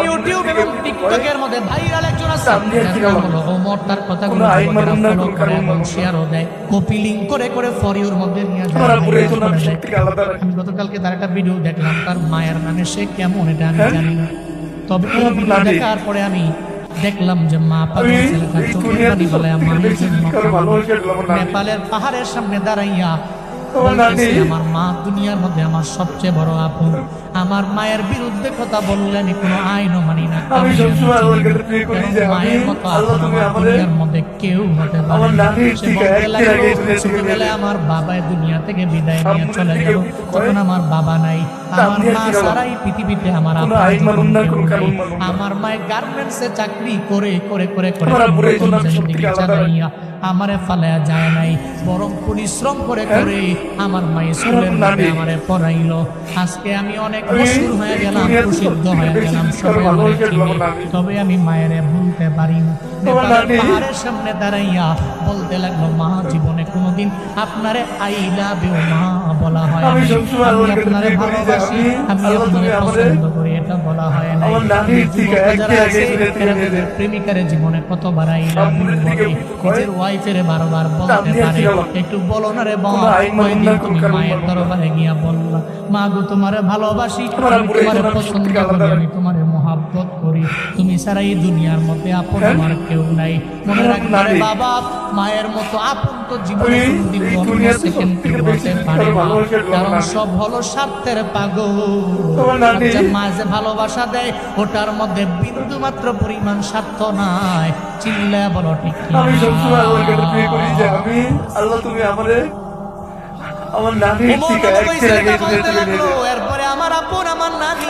YouTube এবং টিকটকের মধ্যে ভাইরাল একজন আছে, তার নাম হলো ওমর। তার কথাগুলো ফলো করে এবং শেয়ারও দেয়, কপি লিংক করে করে ফর ইউর মধ্যে নিয়ে যায়। আমি গতকালকে তার একটা ভিডিও দেখলাম, তার মায়ের নামে সে কেমন এটা আমি জানি না, তবে এই ভিডিও দেখার পরে আমি দেখলাম যে মা পাগল ছেলেটা চোখের পানি ফেলে মায়ের জন্য নেপালের পাহাড়ের সামনে দাঁড়াইয়া আমার মা দুনিয়ার মধ্যে আমার সবচেয়ে বড় আপন। আমার মায়ের বিরুদ্ধে কথা বললেন কোনো আইনও মানি না। মায়ের মতো আপন আমার দুনিয়ার মধ্যে কেউ হতে পারে না। সে বলতে লাগলো ছোটবেলায় আমার বাবা দুনিয়া থেকে বিদায় নিয়ে চলে গেল, তখন আমার বাবা নাই, আমার মা ছাড়াই পৃথিবীতে আমার আপন কেউ নাই। আমার মায়ের গার্মেন্টসে চাকরি করে করে করে করে চালাইয়া আমারে ফালায়া যায় নাই, বরং পরিশ্রম করে করে আমার মা স্কুলের মধ্যে আমারে পড়াইলো। আজকে আমি অনেক মশহুর হয়ে গেলাম, প্রসিদ্ধ হয়ে গেলাম, সবাই আমারে চিনে, তবে আমি মায়ের ভুলতে পারি না। নেপালের পাহাড়ের সামনে দাঁড়াইয়া বলতে লাগলো, মা জীবনে কোনোদিন আপনারে আই লাভ ইউ মা বলা হয়, আমি আপনারে ভালোবাসি, আমি আপনারে পছন্দ করি, এটা বলা হয় নাই। প্রেমিকারে জীবনে কতবার আই লাভ ইউ বলে, নিজের ওয়াইফেরে বারবার বলতে পারে, একটু বলো না রে বাবা, কয়দিন তুমি মায়ের দরবারে গিয়া বললা, মা গো তোমারে ভালোবাসি, আমি তোমারে পছন্দ করি, আমি তোমারে মহাব্বত করি, তুমি ছাড়া এই দুনিয়ার মধ্যে আপন আমার কেউ নাই। মনে রাখবে রে বাবা, মায়ের মতো আপন তো জীবনে কোনদিন অন্য সেকেন্ড কেউ হতে পারে না, কারণ সব হলো স্বার্থের পাগল। মা যে ভালোবাসা দেয় ওটার মধ্যে বিন্দু মাত্র পরিমাণ স্বার্থ নাই। চিল্লা বলো ঠিক কি? এরপরে আমার আপন আমার নানি